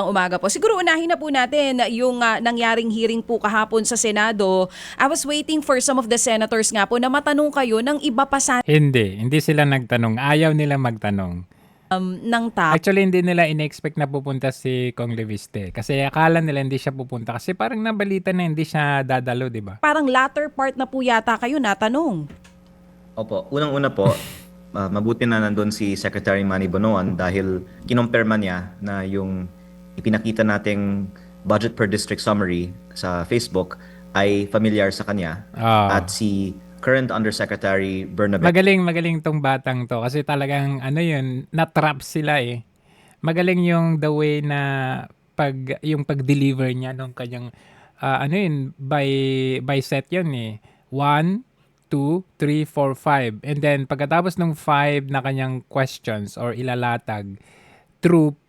umaga po. Siguro unahin na po natin yung nangyaring hearing po kahapon sa Senado. I was waiting for some of the senators nga po na matanong kayo ng iba pa sa Hindi sila nagtanong. Ayaw nila magtanong. ng top. Actually, hindi nila in-expect na pupunta si Kong Leviste. Kasi akala nila hindi siya pupunta. Kasi parang nabalita na hindi siya dadalo, di ba? Parang latter part na po yata kayo natanong. Opo, unang-una po, mabuti na nandun si Secretary Manny Bonoan dahil kinumpirma niya na yung ipinakita nating budget per district summary sa Facebook ay familiar sa kanya. Ah. At si current Undersecretary Bernabe. Magaling tong batang to. Kasi talagang, na-trap sila eh. Magaling yung the way na yung pag-deliver niya nung kanyang, by set yun eh. 1, 2, 3, 4, 5. And then, pagkatapos ng 5 na kanyang questions or ilalatag, through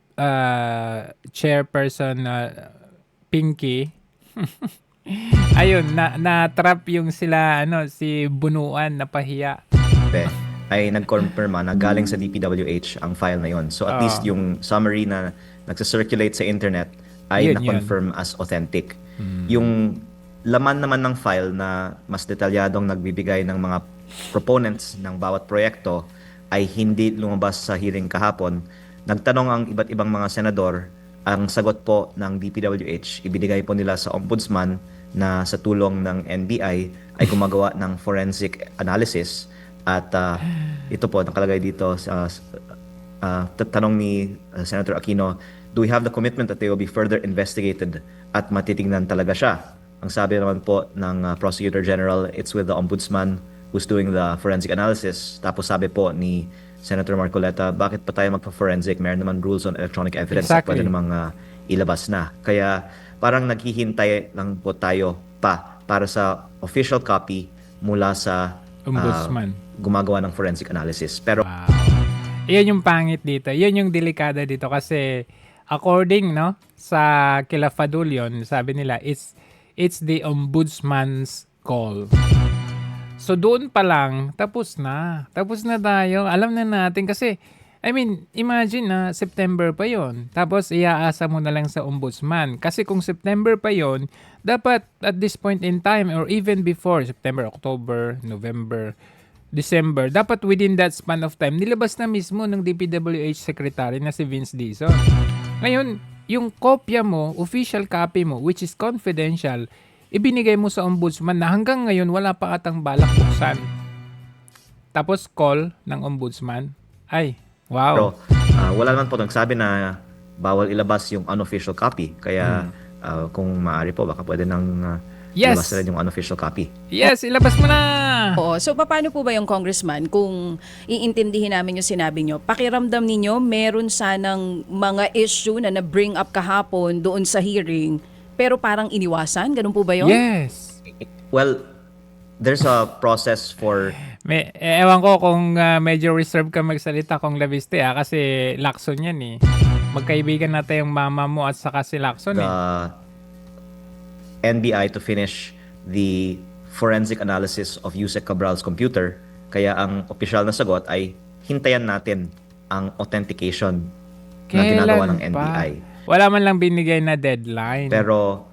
chairperson Pinky, ayun, na-trap yung sila, si Bunuan, napahiya. Ay nag-confirma na galing sa DPWH ang file na yon. So at least yung summary na nagsa-circulate sa internet ay Yun. na-confirm as authentic. Yung laman naman ng file na mas detalyadong nagbibigay ng mga proponents ng bawat proyekto ay hindi lumabas sa hearing kahapon. Nagtanong ang iba't ibang mga senador. Ang sagot po ng DPWH, ibinigay po nila sa ombudsman na sa tulong ng NBI ay gumagawa ng forensic analysis. At ito po, nakalagay dito sa tanong ni Senator Aquino, do we have the commitment that they will be further investigated at matitignan talaga siya? Ang sabi naman po ng Prosecutor General, it's with the Ombudsman who's doing the forensic analysis. Tapos sabi po ni Senator Marcoleta, bakit pa tayo magpa-forensic? Meron naman rules on electronic evidence na Exactly. pwede namang ilabas na. Kaya parang naghihintay lang po tayo para sa official copy mula sa Ombudsman. gumagawa ng forensic analysis. Pero Wow. Iyan yung pangit dito. Iyan yung delikada dito kasi according sa kila Fadul sabi nila it's the ombudsman's call. So doon pa lang tapos na. Tapos na tayo. Alam na natin kasi imagine na September pa yon. Tapos iaasa mo na lang sa ombudsman. Kasi kung September pa yon, dapat at this point in time or even before September, October, November, December, dapat within that span of time, nilabas na mismo ng DPWH Secretary na si Vince Dizon. Ngayon, yung kopya mo, official copy mo, which is confidential, ibinigay mo sa ombudsman na hanggang ngayon wala pa atang balak buksan. Tapos call ng ombudsman. Ay, wow. wala naman po nagsabi na bawal ilabas yung unofficial copy. Kaya kung maaari po, baka pwede nang Yes. ilabas na rin yung unofficial copy. Yes, ilabas mo na! Oo. So paano po ba yung congressman kung iintindihin namin yung sinabi nyo? Pakiramdam ninyo meron sanang mga issue na na-bring up kahapon doon sa hearing pero parang iniwasan? Ganun po ba yun? Yes. Well, there's a process for Ewan ko kung medyo reserve ka magsalita kung Leviste kasi Lacson yan eh. Magkaibigan natin yung mama mo at saka si Lacson the eh. NBI to finish the forensic analysis of Yusek Cabral's computer. Kaya ang opisyal na sagot ay hintayan natin ang authentication na ginagawa ng Kailan pa? NBI. Wala man lang binigay na deadline. Pero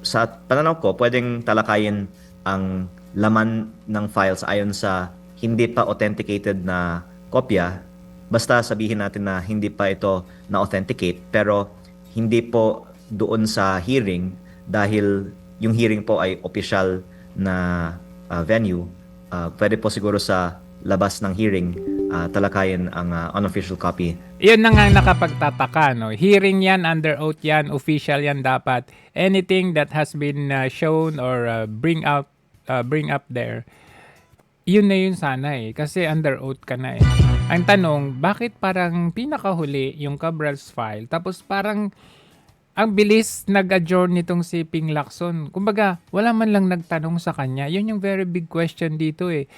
sa pananaw ko, pwedeng talakayin ang laman ng files ayon sa hindi pa authenticated na kopya. Basta sabihin natin na hindi pa ito na-authenticate, pero hindi po doon sa hearing dahil yung hearing po ay official na venue. Pwede po siguro sa labas ng hearing talakayin ang unofficial copy. Iyon na nga nakapagtataka, no? Hearing yan, under oath yan, official yan dapat. Anything that has been shown or bring up there, yun na yun sana eh. Kasi under oath ka na eh. Ang tanong, bakit parang pinakahuli yung Cabral's file, tapos parang ang bilis nag-adjourn nitong si Ping Lacson. Kumbaga, wala man lang nagtanong sa kanya. Yun yung very big question dito eh.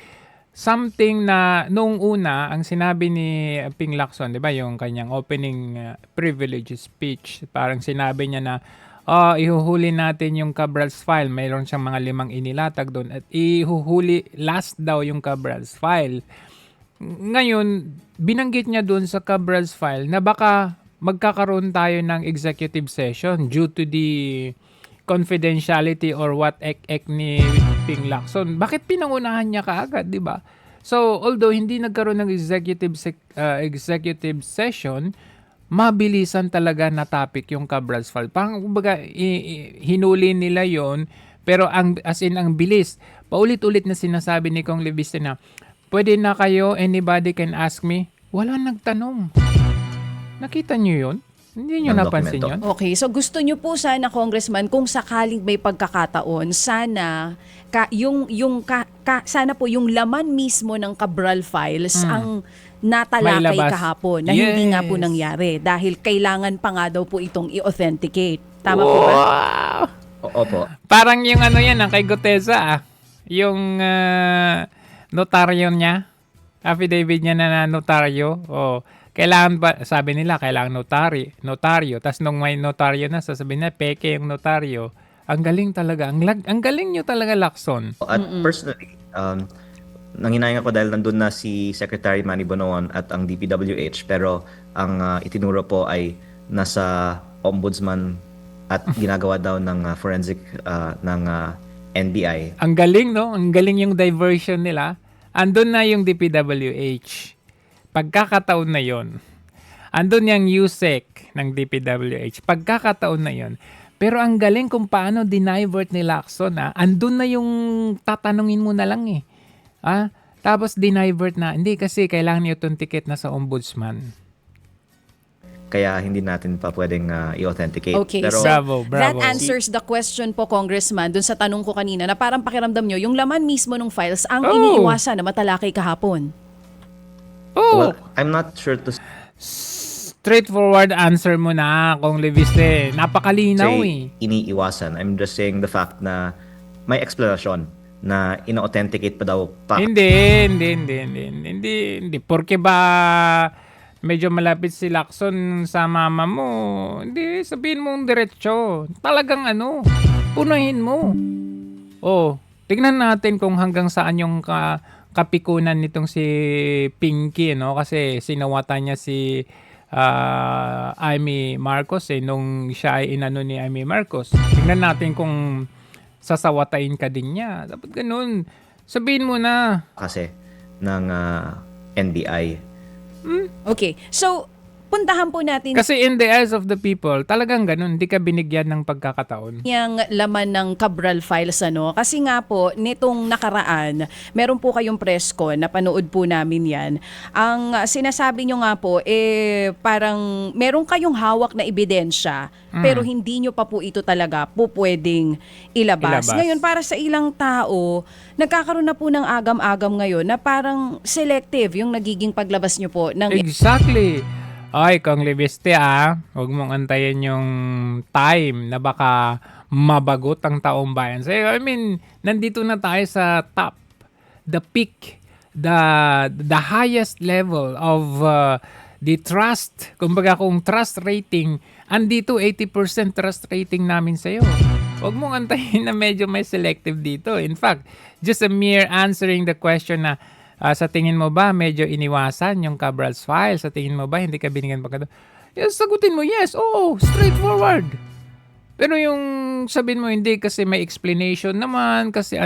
Something na noong una, ang sinabi ni Ping Lacson, di ba, yung kanyang opening privilege speech, parang sinabi niya na, ihuhuli natin yung Cabral's file. Mayroon siyang mga 5 inilatag doon. At ihuhuli last daw yung Cabral's file. Ngayon, binanggit niya doon sa Cabral's file na baka magkakaroon tayo ng executive session due to the confidentiality or what ek ni Ping Lacson. Bakit pinangunahan niya kaagad, di ba? So, although hindi nagkaroon ng executive session, mabilisan talaga na topic yung Cabral's File. Parang kumbaga hinuli nila yon, pero ang bilis. Paulit-ulit na sinasabi ni Kong Leviste na, pwede na kayo, anybody can ask me. Wala nagtanong. Nakita niyo yun? Hindi nyo Ng napansin dokumento. yun? Okay, so gusto nyo po sana, Congressman, kung sakaling may pagkakataon, sana sana po yung laman mismo ng Cabral Files ang natalakay Mailabas. kahapon na hindi nga po Yes. nangyari dahil kailangan pa nga daw po itong i-authenticate. Tama po ba? Wow! Opo. Parang yung ano yan, kay Gutesa yung notaryo niya, affidavit niya na notaryo. Kailangan ba, sabi nila, kailangan notaryo. Tapos nung may notaryo na, sasabihin na, peke yung notaryo. Ang galing talaga. Ang galing nyo talaga, Lacson. At personally, nanginayang ako dahil nandun na si Secretary Manny Bonoan at ang DPWH, pero ang itinuro po ay nasa ombudsman at ginagawa daw ng forensic ng NBI. Ang galing, no? Ang galing yung diversion nila. Andun na yung DPWH. Pagkakataon na yon. Andun yung USEC ng DPWH. Pagkakataon na yon. Pero ang galing kung paano dinivert ni Lacson. Andun na yung tatanungin mo na lang eh. Tapos dinivert na. Hindi kasi kailangan i-authenticate na sa ombudsman. Kaya hindi natin pa pwedeng i-authenticate. Okay, Pero Bravo. that answers the question po, Congressman, dun sa tanong ko kanina na parang pakiramdam nyo, yung laman mismo ng files ang iniiwasan na matalakay kahapon. well, I'm not sure to Straightforward answer mo na, Kong Leviste. Napakalinaw eh. say iniiwasan. I'm just saying the fact na may explanation na ina-authenticate pa daw pa. Hindi. Porque ba medyo malapit si Lacson sa mama mo, hindi, sabihin mo diretso. Talagang punahin mo. Tignan natin kung hanggang saan yung kapikunan nitong si Pinky, no? Kasi sinawatan niya si Amy Marcos nung siya ay inano ni Amy Marcos. Tignan natin kung sasawatain ka din niya. Dapat ganun. Sabihin mo na. Kasi ng NBI. Okay, so puntahan po natin Kasi in the eyes of the people, talagang ganun. Hindi ka binigyan ng pagkakataon. yung laman ng Cabral Files kasi nga po nitong nakaraan meron po kayong press con, napanood po namin yan. Ang sinasabi nyo nga po parang meron kayong hawak na ebidensya pero hindi nyo pa po ito talaga po pwedeng ilabas. Ngayon para sa ilang tao nagkakaroon na po ng agam-agam ngayon na parang selective yung nagiging paglabas nyo po ng Exactly. Ay, Kong Leviste huwag mong antayin yung time na baka mabagot ang taong bayan. So, I mean, nandito na tayo sa top, the peak, the highest level of the trust. Kumbaga kung trust rating, andito 80% trust rating namin sa'yo. Huwag mong antayin na medyo may selective dito. In fact, just a mere answering the question na sa tingin mo ba medyo iniwasan yung Cabral's File? Sa tingin mo ba hindi ka binigyan pagkakataon? Yes, sagutin mo, yes. Straightforward. Pero yung sabihin mo hindi kasi may explanation naman kasi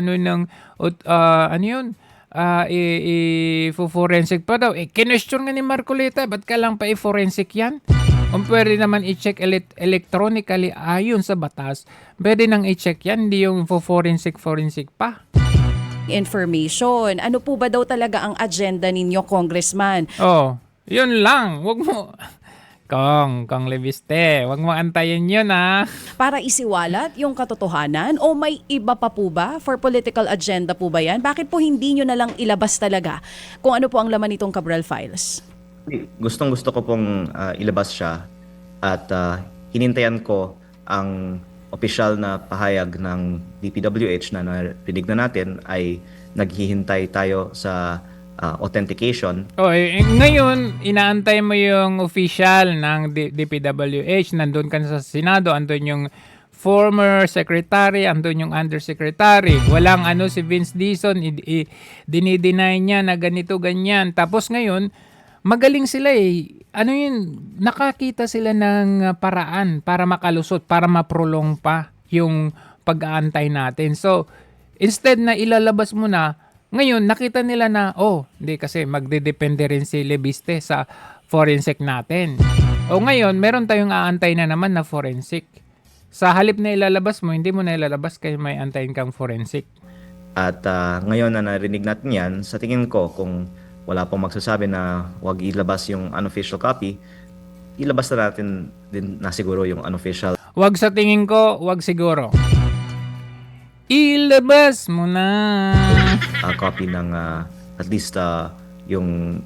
i-forensic pa daw. Kinestyon nga ni Marcoleta, ba't ka lang pa i-forensic yan? Kung pwede naman i-check electronically ayon sa batas, pwede nang i-check yan, hindi yung forensic pa. information. Ano po ba daw talaga ang agenda ninyo, Congressman? Yun lang. Wag mo. Kong Leviste, wag mo antayin yun Para isiwalat yung katotohanan o may iba pa po ba? For political agenda po ba yan? Bakit po hindi nyo na lang ilabas talaga kung ano po ang laman nitong Cabral Files? Gustong-gusto ko pong ilabas siya at hinintayan ko ang opisyal na pahayag ng DPWH na narinig na natin ay naghihintay tayo sa authentication. Ngayon, inaantay mo yung official ng DPWH. Nandun ka sa Senado, andun yung former secretary, andun yung undersecretary. Walang si Vince Dizon, dinideny niya na ganito, ganyan. Tapos ngayon, magaling sila eh. Ano yun, nakakita sila ng paraan para makalusot, para maprolong pa yung pag-aantay natin. So, instead na ilalabas mo na, ngayon nakita nila na, hindi kasi magdedepende rin si Leviste sa forensic natin. O ngayon, meron tayong aantay na naman na forensic. Sa halip na ilalabas mo, hindi mo na ilalabas kaya may antayin kang forensic. At ngayon na narinig natin yan, sa tingin ko, kung wala pong magsasabi na huwag ilabas yung unofficial copy, ilabas na natin din na siguro yung unofficial Wag sa tingin ko, wag siguro. Ilabas mo na. Copy ng at least yung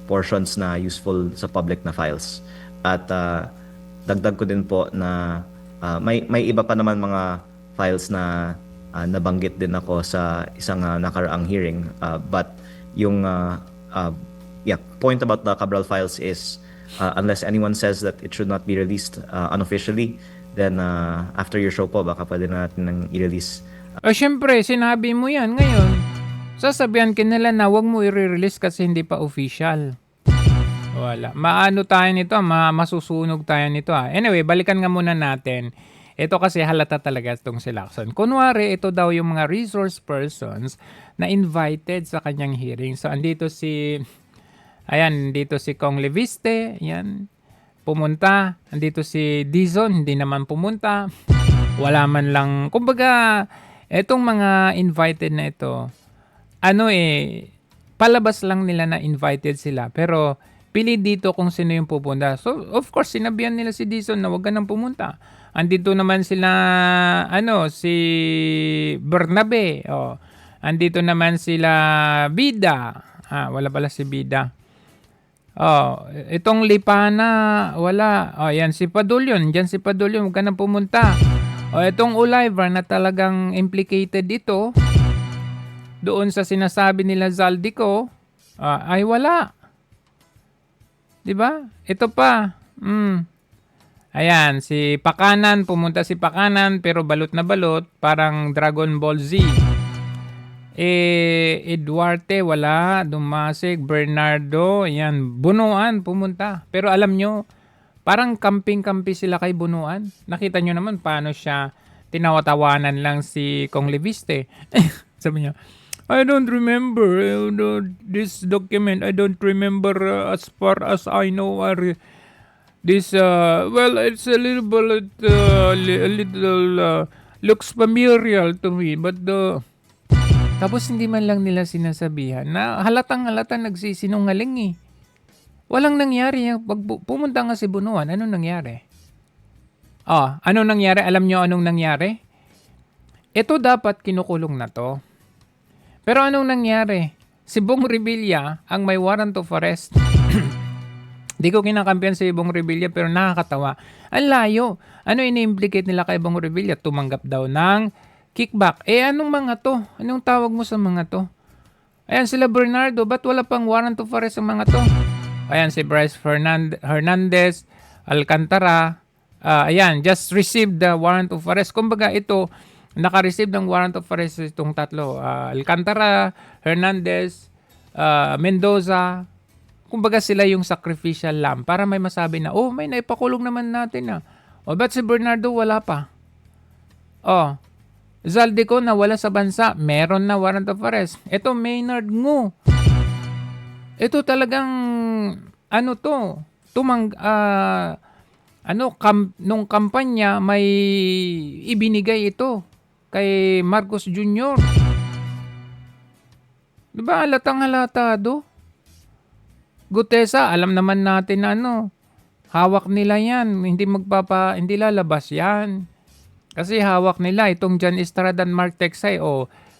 portions na useful sa public na files. At dagdag ko din po na may iba pa naman mga files na nabanggit din ako sa isang nakaraang hearing. But yung point about the Cabral files is unless anyone says that it should not be released unofficially, then after your show po, baka pwede na natin nang i-release. Syempre, sinabi mo yan ngayon. Sasabihan ka nila na wag mo i-release kasi hindi pa official. Wala. Maano tayo nito, masusunog tayo nito. Anyway, balikan nga muna natin. Ito kasi halata talaga itong si Lacson. Kunwari, ito daw yung mga resource persons na invited sa kanyang hearing. So, andito si Kong Leviste, yan, pumunta. Andito si Dizon, hindi naman pumunta. Wala man lang, kumbaga, etong mga invited na ito, palabas lang nila na invited sila. Pero, pili dito kung sino yung pupunta. So, of course, sinabihan nila si Dizon na wag ka nang pumunta. Andito naman sila, si Bernabe. Andito naman sila Bida. Wala pala si Bida. Itong Lipana, wala. Yan si Padulyon. Diyan si Padulyon, huwag ka nang pumunta. Itong Oliver na talagang implicated ito, doon sa sinasabi nila Zaldico, ay wala. Diba? Ito pa. Ayan, si Pakanan, pumunta si Pakanan, pero balot na balot, parang Dragon Ball Z. Eduarte, wala. Dumasig, Bernardo, ayan, Bunuan, pumunta. Pero alam nyo, parang kamping-kampi sila kay Bunuan. Nakita nyo naman paano siya tinawatawanan lang si Kong Leviste. Sabi niya, I don't remember this document. I don't remember as far as I know this it's a little looks familiar to me, but tapos hindi man lang nila sinasabihan na halatang-halata nagsisinungaling eh. Walang nangyari. Pag pumunta nga si Bunuan, anong nangyari? Anong nangyari? Alam nyo anong nangyari? Ito dapat kinukulong na to. Pero anong nangyari? Si Bong Revilla ang may warrant of arrest. Di ko kinakampihan si Bong Revilla pero nakakatawa. Ang layo. Ano ini-implicate nila kay Bong Revilla? Tumanggap daw ng kickback. Anong mga to? Anong tawag mo sa mga to? Ayan sila Bernardo. Ba't wala pang warrant of arrest ang mga to? Ayan si Bryce Hernandez, Alcantara. Ayan, just received the warrant of arrest. Kumbaga ito, naka-receive ng warrant of arrest itong tatlo. Alcantara, Hernandez, Mendoza. Kumbaga sila yung sacrificial lamb para may masabi na, may naipakulong naman natin ba't si Bernardo wala pa? Zaldico na wala sa bansa, meron na warrant of arrest. Ito Maynard Ngu. Ito talagang nung kampanya may ibinigay ito kay Marcos Jr. Diba halatang-halatado? Gutesa, alam naman natin na hawak nila yan. Hindi lalabas yan. Kasi hawak nila itong John Estrada and Mark Texay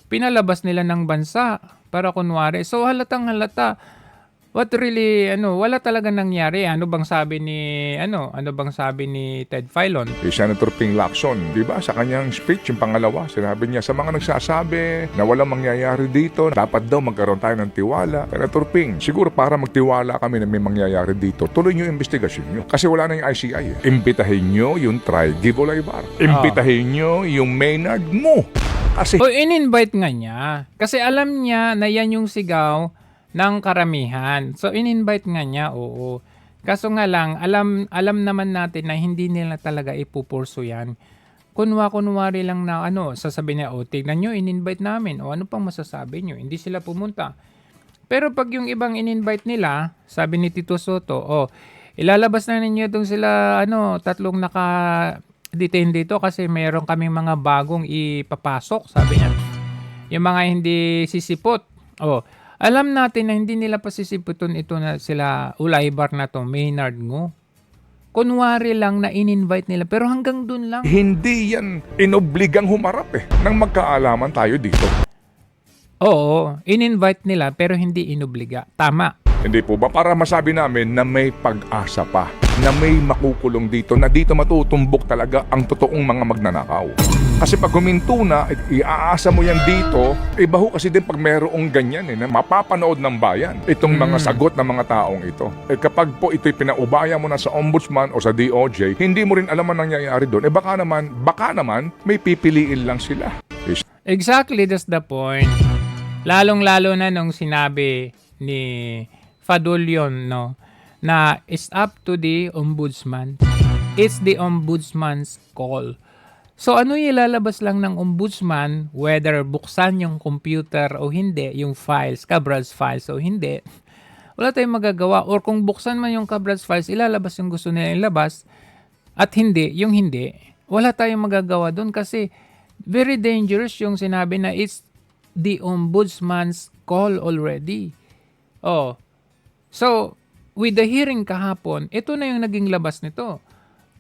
pinalabas nila ng bansa para kunwari. So halatang-halata. What really, wala talaga nangyari. Ano bang sabi ni Ted Filon? Senator Ping Lacson, di ba, sa kanyang speech, yung pangalawa, sinabi niya, sa mga nagsasabi na walang mangyayari dito, dapat daw magkaroon tayo ng tiwala. Senator Ping, siguro para magtiwala kami na may mangyayari dito, tuloy niyo yung investigasyon niyo. Kasi wala na yung ICI. Imbitahin niyo yung Tri-Give Olivar. Imbitahin niyo yung Maynard mo. Kasi in-invite nga niya. Kasi alam niya na yan yung sigaw ng karamihan. So in-invite nga niya, oo. Kaso nga lang, alam naman natin na hindi nila talaga ipupurso yan. Kunwari lang na sasabihin niya, tignan nyo, in-invite namin. O ano pang masasabi nyo? Hindi sila pumunta. Pero pag yung ibang in-invite nila, sabi ni Tito Soto, ilalabas na ninyo itong sila, tatlong naka-detain dito kasi meron kaming mga bagong ipapasok, sabi niya. Yung mga hindi sisipot. Alam natin na hindi nila pasisiputon ito na sila Ulaybar na to, Maynard Ngo. Kunwari lang na in-invite nila, pero hanggang dun lang. Hindi yan inobligang humarap nang magkaalaman tayo dito. Oo, in-invite nila pero hindi inobliga. Tama. Hindi po ba? Para masabi namin na may pag-asa pa, na may makukulong dito, na dito matutumbok talaga ang totoong mga magnanakaw. Kasi pag huminto na, iaasa mo yan dito, baho kasi din pag mayroong ganyan na mapapanood ng bayan itong mga sagot ng mga taong ito. Kapag po ito'y pinaubaya mo na sa ombudsman o sa DOJ, hindi mo rin alam ang nangyayari doon. Baka naman, may pipiliin lang sila. Exactly, that's the point. Lalong-lalo na nung sinabi ni Fadulion, na it's up to the ombudsman. It's the ombudsman's call. So ano ilalabas lang ng ombudsman, whether buksan yung computer o hindi, yung files, Cabral's files o hindi, wala tayong magagawa. Or kung buksan man yung Cabral's files, ilalabas yung gusto nila ilabas, at hindi, yung hindi, wala tayong magagawa doon kasi very dangerous yung sinabi na it's the ombudsman's call already. So, with the hearing kahapon, ito na yung naging labas nito.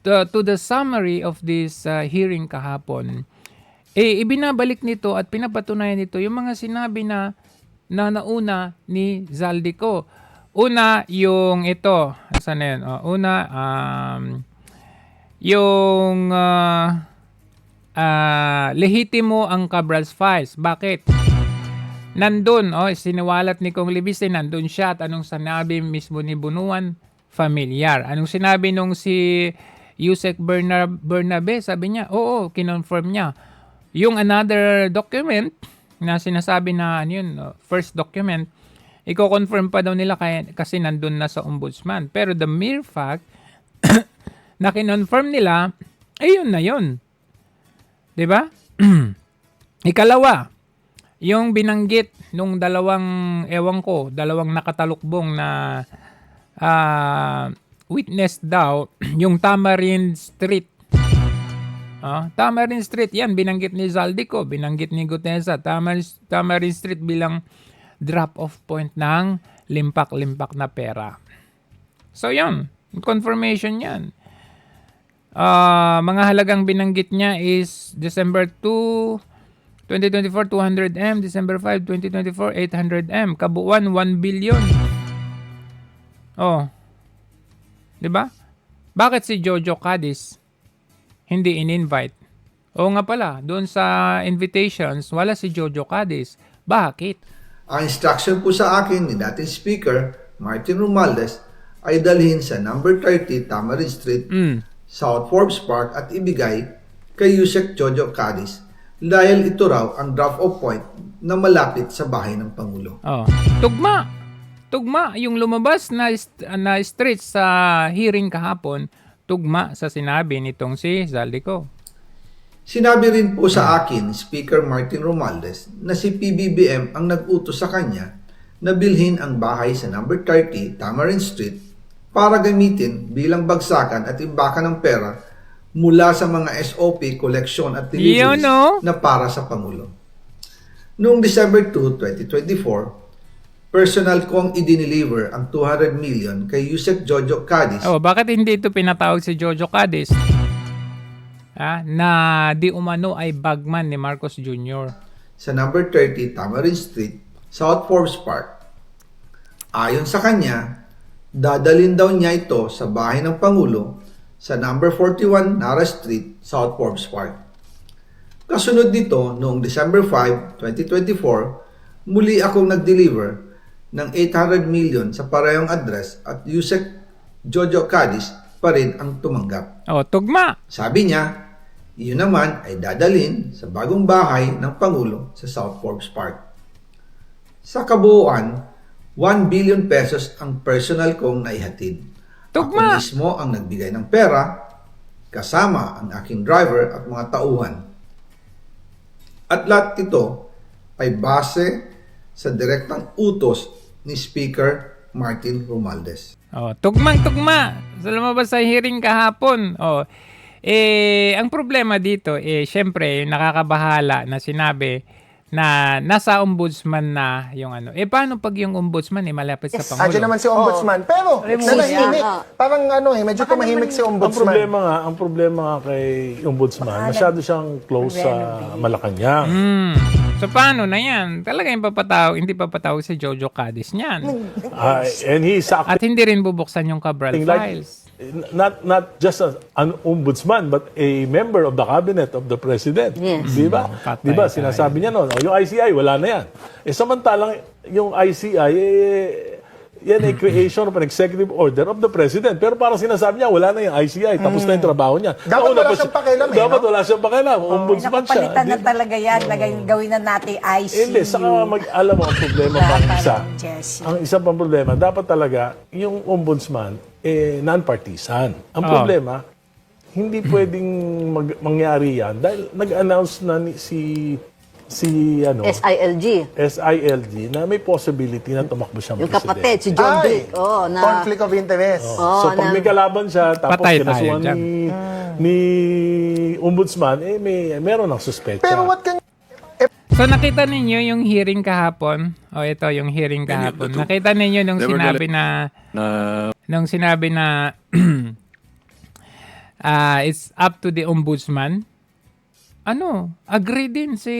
To the summary of this hearing kahapon, ibinabalik nito at pinapatunayan nito yung mga sinabi na nauna ni Zaldico. Una, yung ito. Saan na yun? Yung lehitimo ang Cabral's files. Bakit? Nandun, siniwalat ni Kong Libiste, nandun siya at anong sinabi mismo ni Bunuan, familiar. Anong sinabi nung si Yusek Bernabe, sabi niya, kinonfirm niya. Yung another document na sinasabi na first document, i-confirm pa daw nila kasi nandun na sa ombudsman. Pero the mere fact na kinonfirm nila, yun na yun. Diba? Ikalawa, yung binanggit nung dalawang nakatalukbong na witness daw, yung Tamarind Street. Tamarind Street, yan, binanggit ni Zaldico, binanggit ni Gutesa, Tamarind Street bilang drop-off point ng limpak-limpak na pera. So, yan, confirmation yan. Mga halagang binanggit niya is December 2, 2024, 200M. December 5, 2024, 800M. Kabuuan, 1 billion. Diba? Bakit si Jojo Cadiz hindi in-invite? Nga pala, doon sa invitations, wala si Jojo Cadiz. Bakit? Ang instruction po sa akin ni dating Speaker Martin Romualdez ay dalhin sa number 30 Tamarind Street, South Forbes Park at ibigay kay Yusek Jojo Cadiz dahil ito raw ang drop-off point na malapit sa bahay ng Pangulo. Tugma yung lumabas na street sa hearing kahapon, tugma sa sinabi nitong si Zaldico. Sinabi rin po sa akin ni Speaker Martin Romualdez na si PBBM ang nag-utos sa kanya na bilhin ang bahay sa number 30 Tamarind Street para gamitin bilang bagsakan at imbakan ng pera mula sa mga SOP, collection at deliveries na para sa Pangulo. Noong December 2, 2024, personal kong i-deliver ang 200 million kay Yusek Jojo Cadiz. Bakit hindi ito pinatawag si Jojo Cadiz? Na di umano ay bagman ni Marcos Jr. Sa number 30 Tamarind Street, South Forbes Park. Ayon sa kanya, dadalhin daw niya ito sa bahay ng Pangulo sa number 41 Nara Street, South Forbes Park. Kasunod nito, noong December 5, 2024, muli akong nag-deliver ng 800 million sa parehong address at Yusek Jojo Cadiz pa rin ang tumanggap. Tugma! Sabi niya, iyon naman ay dadalhin sa bagong bahay ng Pangulo sa South Forbes Park. Sa kabuuan, 1 billion pesos ang personal kong naihatid. Tugma! Ako mismo ang nagbigay ng pera, kasama ang aking driver at mga tauhan. At lahat ito ay base sa direktang utos ni Speaker Martin Romualdez. Oh, tugmang-tugma sa lumabas sa hearing kahapon. Oh, ang problema dito, syempre, yung nakakabahala na sinabi na nasa ombudsman na yung ano. Paano pag yung ombudsman malapit sa Pangulo? Andiyan naman si ombudsman. Pero, nanahimik. Parang medyo tumahimik si ombudsman. Ang problema nga kay ombudsman, masyado siyang close sa Malacanang. So paano na yan? Talaga yung hindi papatawag si Jojo Cadiz niyan. And he's At hindi rin bubuksan yung Cabral files. not just an ombudsman but a member of the cabinet of the president. Yes. Di ba? Patay Di ba? tayo. Sinasabi niya noon, yung ICI wala na yan. Samantalang yung ICI yan ay creation of an executive order of the president. Pero parang sinasabi niya, wala na yung ICI. Tapos na yung trabaho niya. Dapat Nauna wala pa siyang pakialam Dapat wala siyang pakialam. Ombudsman siya. Nakapalitan na Di- talaga yan. Gawin na natin ICU. Hindi, saka alam mo ang problema pa ang isa. Ang isa pang problema, dapat talaga yung ombudsman non-partisan. Ang problema, hindi pwedeng mangyari yan dahil nag-announce na si SILG na may possibility na tumakbo siyang Yung presidente. kapatid, si John Dick. Conflict of interest. So pag may kalaban siya, tapos Patay tayo kinasuhan dyan. ni ombudsman, meron ng suspecha. Pero what can... So nakita ninyo yung hearing kahapon? Ito yung hearing kahapon. Nakita ninyo nung sinabi na it's up to the ombudsman. Agree din si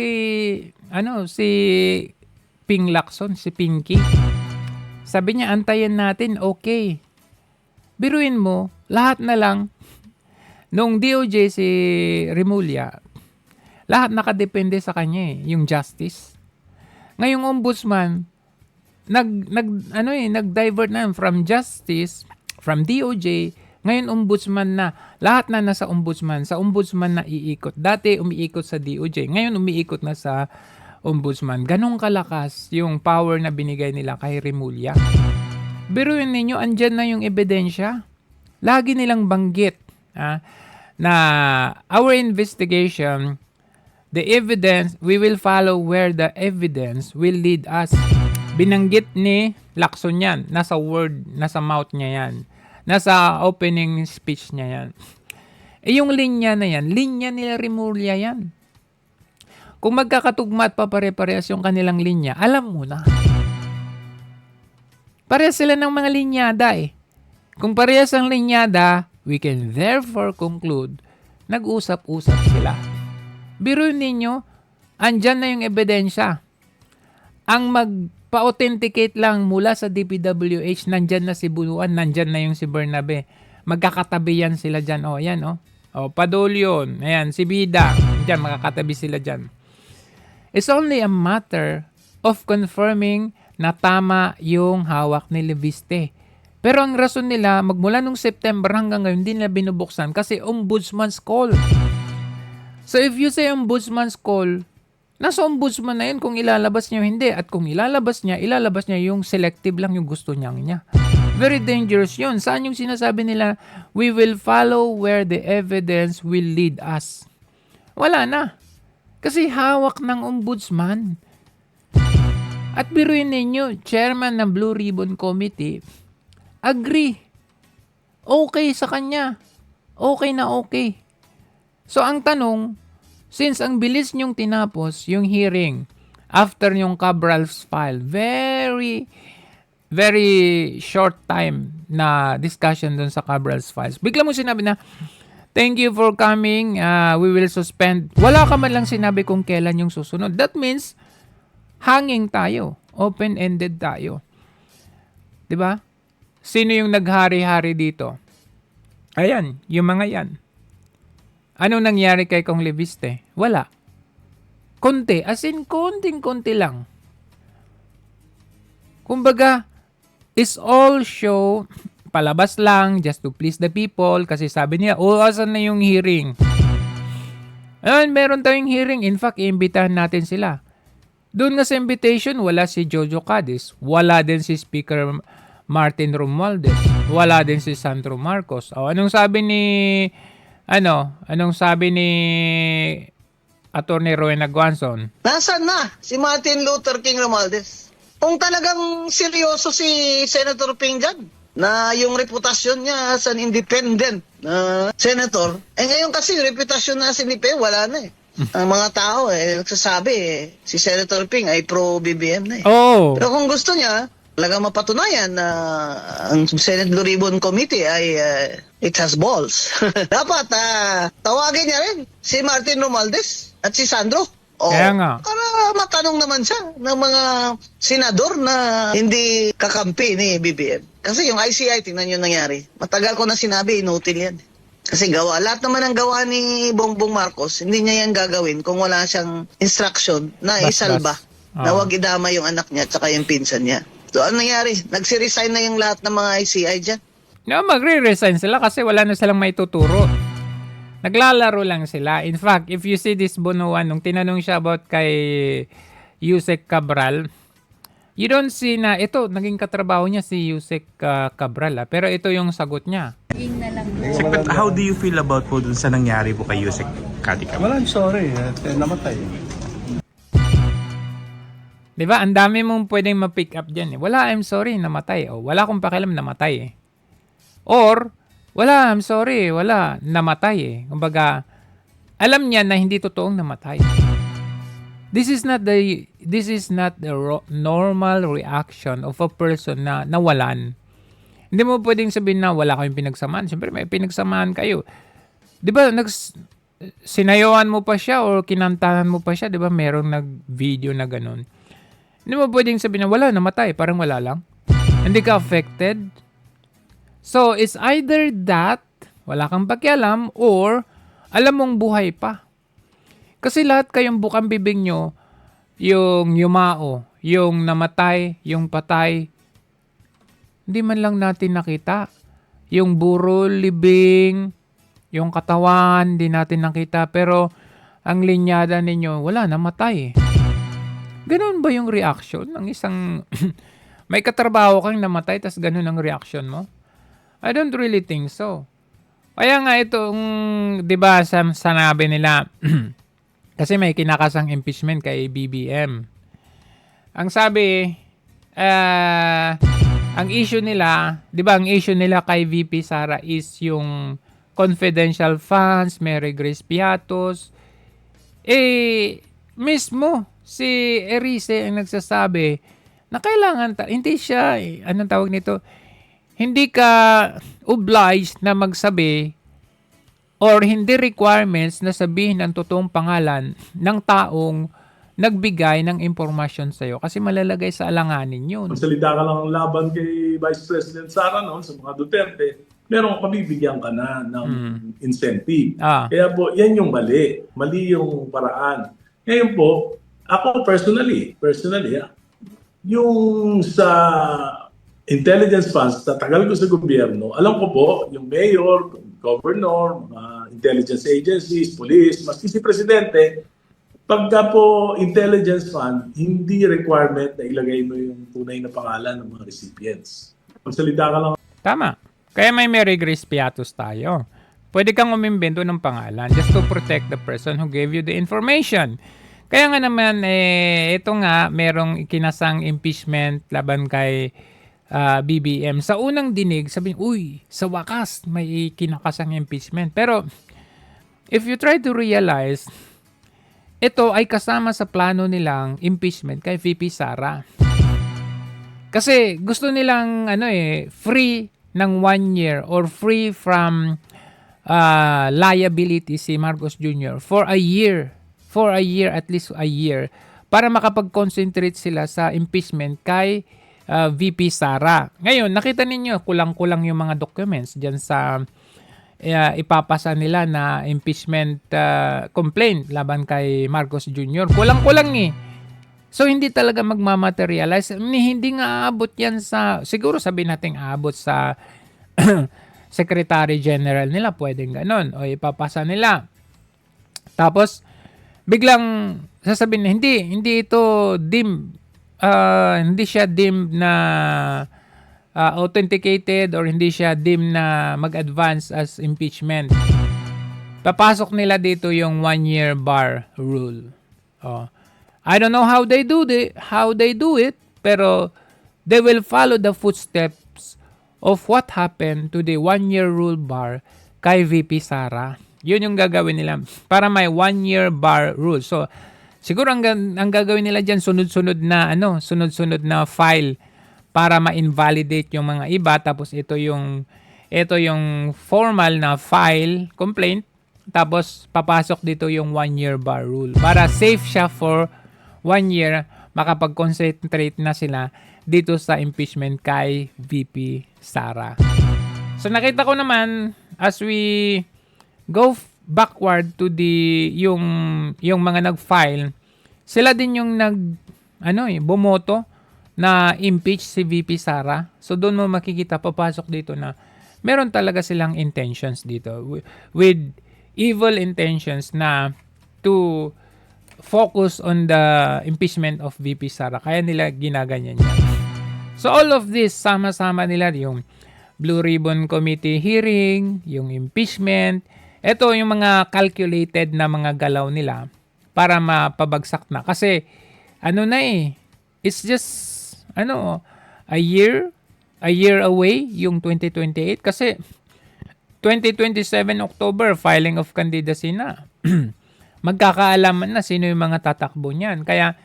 Ping Lacson, si Pinky. Sabi niya, antayin natin, okay. Biruin mo, lahat na lang, nung DOJ si Remulla, lahat nakadepende sa kanya yung justice. Ngayong ombudsman, nag-divert na from justice, from DOJ, ngayon ombudsman na. Lahat na nasa ombudsman. Sa ombudsman na iikot. Dati umiikot sa DOJ. Ngayon umiikot na sa ombudsman. Ganong kalakas yung power na binigay nila kay Remulla. Biruin ninyo, andyan na yung ebidensya. Lagi nilang banggit na our investigation, the evidence, we will follow where the evidence will lead us. Binanggit ni Lacson yan. Nasa word, nasa mouth niya yan. Nasa opening speech niya yan. Yung linya na yan, linya nila Remulla yan. Kung magkakatugma at papare-parehas yung kanilang linya, alam mo na. Parehas sila ng mga linyada Kung parehas ang linyada, we can therefore conclude, nag-usap-usap sila. Biruin ninyo, andyan na yung ebidensya. Ang pa-authenticate lang mula sa DPWH, nandyan na si Bunuan, nandyan na yung si Bernabe. Magkakatabi yan sila dyan. Yan Padulyon. Ayan, si Bida. Dyan, makakatabi sila dyan. It's only a matter of confirming na tama yung hawak ni Leviste. Pero ang rason nila, magmula nung September hanggang ngayon, hindi nila binubuksan kasi ombudsman's call. So if you say ombudsman's call, nasa ombudsman na yun kung ilalabas niya o hindi. At kung ilalabas niya yung selective lang yung gusto niya. Very dangerous yun. Saan yung sinasabi nila, we will follow where the evidence will lead us. Wala na. Kasi hawak ng ombudsman. At biruin ninyo, chairman ng Blue Ribbon Committee, agree. Okay sa kanya. Okay na okay. So ang tanong, since ang bilis nyong tinapos yung hearing after yung Cabral's file, very, very short time na discussion dun sa Cabral's files. Bigla mo sinabi na, thank you for coming, we will suspend. Wala ka man lang sinabi kung kailan yung susunod. That means, hanging tayo. Open-ended tayo. Diba? Sino yung naghari-hari dito? Ayan, yung mga yan. Ano nangyari kay Kong Leviste? Wala. Konti. As in, konting-konti lang. Kumbaga, is all show, palabas lang, just to please the people. Kasi sabi niya, asan na yung hearing? Ayun, meron tayong hearing. In fact, iimbitahan natin sila. Doon nga sa invitation, wala si Jojo Cadiz, wala din si Speaker Martin Romualdez, wala din si Sandro Marcos. O anong sabi ni Attorney Rowena Guanzon? Nasaan na si Martin Luther King Romualdez? Kung talagang seryoso si Senator Ping dyan, na yung reputasyon niya as an independent senator, ngayon kasi yung reputasyon na si Lipe, wala na eh. Ang mga tao nagsasabi si Senator Ping ay pro-BBM na eh. Oh, Pero kung gusto niya, talagang mapatunayan na ang Senate Blue Ribbon Committee ay it has balls. Dapat tawagin niya rin si Martin Romualdez at si Sandro. Kaya nga. Para matanong naman siya ng mga senador na hindi kakampi ni BBM. Kasi yung ICI, tingnan nyo nangyari. Matagal ko na sinabi, inutil yan. Kasi lahat naman ng gawa ni Bongbong Marcos, hindi niya yan gagawin kung wala siyang instruction na isalba. Na huwag idama yung anak niya at saka yung pinsan niya. So, ano nangyari? Nagsiresign na yung lahat ng mga ICI dyan. no, magre-resign sila kasi wala na silang may tuturo. Naglalaro lang sila. In fact, if you see this Bonoan, nung tinanong siya about kay Yusek Cabral, you don't see na ito, naging katrabaho niya si Yusek Cabral. Pero ito yung sagot niya. But how do you feel about po dun sa nangyari po kay Yusek Katikap? Wala, sorry. Namatay. Diba? Ang dami mong pwedeng ma-pick up dyan. Wala, I'm sorry, namatay. O, wala akong pakialam, namatay. Or, wala, I'm sorry, wala, namatay. Kumbaga, alam niya na hindi totoong namatay. This is not the normal reaction of a person na nawalan. Hindi mo pwedeng sabihin na wala kayong pinagsamaan. Siyempre may pinagsamaan kayo. 'Di ba sinayawan mo pa siya or kinantahan mo pa siya, 'di ba? Merong nag-video na ganun. Hindi mo pwedeng sabihin na wala, namatay, parang wala lang. Hindi ka affected. So it's either that wala kang pakialam or alam mong buhay pa. Kasi lahat kayong bukang bibig nyo, yung yumao, yung namatay, yung patay, hindi man lang natin nakita. Yung burol, libing, yung katawan, hindi natin nakita. Pero ang linyada ninyo, wala, namatay. Ganun ba yung reaction ng isang... may katrabaho kang namatay, tas ganun ang reaction mo? I don't really think so. Kaya nga itong, di ba, sanabi nila... Kasi may kinakasang impeachment kay BBM. Ang sabi, ang issue nila, di ba ang issue nila kay VP Sara is yung confidential funds, Mary Grace Piatos. Mismo si Erice ang nagsasabi na kailangan, hindi siya, anong tawag nito, hindi ka obliged na magsabi or hindi requirements na sabihin ang totoong pangalan ng taong nagbigay ng impormasyon sa'yo kasi malalagay sa alanganin yun. Magsalita ka lang laban kay Vice President Sara noon sa mga Duterte, meron mabibigyan ka na ng incentive. Kaya po, yan yung mali. Mali yung paraan. Ngayon po, ako personally, yung sa intelligence funds, tatagal ko sa gobyerno, alam ko po, yung mayor, governor, mga intelligence agencies, police, maski si presidente, pagka po intelligence fund, hindi requirement na ilagay mo yung tunay na pangalan ng mga recipients. Magsalita ka lang. Tama. Kaya may Mary Grace Piatos tayo. Pwede kang umimbento ng pangalan just to protect the person who gave you the information. Kaya nga naman, ito nga, merong ikinasang impeachment laban kay BBM. Sa unang dinig, sabihin, uy, sa wakas, may kinakasang impeachment. Pero, if you try to realize, ito ay kasama sa plano nilang impeachment kay VP Sara. Kasi gusto nilang free ng 1 year or free from liability si Marcos Jr. for a year. For a year, at least a year. Para makapag-concentrate sila sa impeachment kay VP Sara. Ngayon, nakita ninyo, kulang-kulang yung mga documents dyan sa ipapasa nila na impeachment complaint laban kay Marcos Jr. Kulang-kulang So, hindi talaga magmamaterialize. Hindi nga aabot yan sa, siguro sabihin natin aabot sa Secretary General nila. Pwedeng ganon. O ipapasa nila. Tapos, biglang sasabihin na hindi ito hindi siya deemed na authenticated or hindi siya deemed na mag-advance as impeachment. Papasok nila dito yung 1-year bar rule. I don't know how they do it, pero they will follow the footsteps of what happened to the 1-year rule bar kay VP Sara. Yun yung gagawin nila para may 1-year bar rule. So siguro ang gagawin nila diyan sunod-sunod na file para ma-invalidate yung mga iba, tapos ito yung formal na file complaint, tapos papasok dito yung 1-year bar rule para safe siya for 1 year, makapag-concentrate na sila dito sa impeachment kay VP Sara. So nakita ko naman as we go backward to yung mga nag-file, sila din yung bumoto na impeach si VP Sara. So doon mo makikita, papasok dito na meron talaga silang intentions dito with evil intentions na to focus on the impeachment of VP Sara. Kaya nila ginaganyan yan. So all of this, sama-sama nila yung Blue Ribbon Committee hearing, yung impeachment. Ito yung mga calculated na mga galaw nila para mapabagsak na. Kasi it's just a year away yung 2028. Kasi 2027 October, filing of candidacy na. Magkakaalaman na sino yung mga tatakbo niyan. Kaya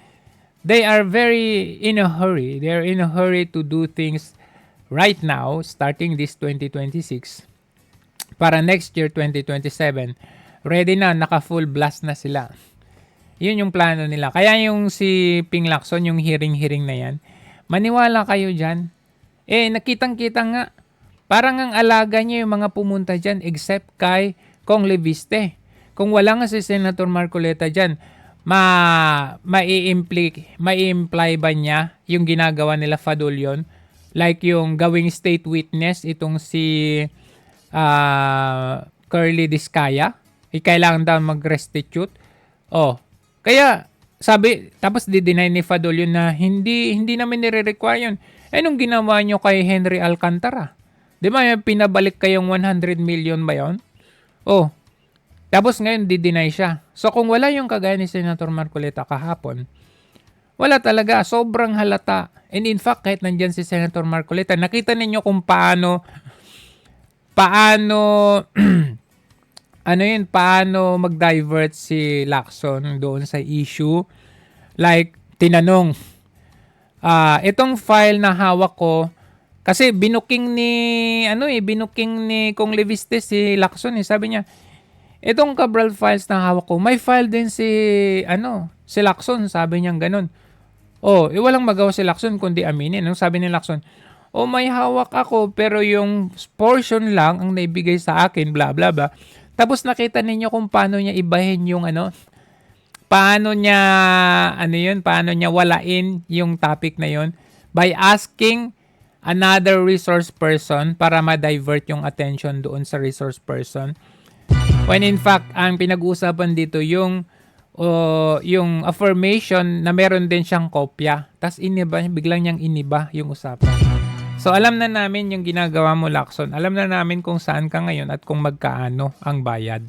they are very in a hurry. They are in a hurry to do things right now, starting this 2026. Para next year, 2027, ready na, naka-full blast na sila. Yun yung plano nila. Kaya yung si Ping Lacson, yung hearing na yan, maniwala kayo dyan. Nakitang-kita nga. Parang ang alaga niya yung mga pumunta dyan except kay Kong Leviste. Kung wala nga si Senator Marcoleta dyan, mai-imply ba niya yung ginagawa nila Fadulion? Like yung gawing state witness, itong si Curly Discaya, kailangan daw mag-restitute. Kaya sabi, tapos di-deny ni Fadulion na hindi namin nire-require yun. Nung ginawa nyo kay Henry Alcantara, di ba pinabalik kayong 100 million ba yun? Tapos ngayon di-deny siya. So kung wala yung kagaya ni Senator Marcoleta kahapon, wala talaga, sobrang halata. And in fact, kahit nandyan si Senator Marcoleta, nakita ninyo kung paano paano mag-divert si Lacson doon sa issue. Like, tinanong, itong file na hawak ko, kasi binuking ni Kong Leviste si Lacson, sabi niya, itong Cabral files na hawak ko, may file din si Lacson, sabi niya ganun. Walang magawa si Lacson kundi aminin. Sabi ni Lacson, may hawak ako pero yung portion lang ang naibigay sa akin, bla bla bla. Tapos nakita ninyo kung paano niya ibahin yung paano niya walain yung topic na yon by asking another resource person para ma-divert yung attention doon sa resource person. When in fact, ang pinag-uusapan dito yung affirmation na meron din siyang kopya. Tapos biglang niyang iniba yung usapan. So alam na namin yung ginagawa mo, Lacson. Alam na namin kung saan ka ngayon at kung magkaano ang bayad.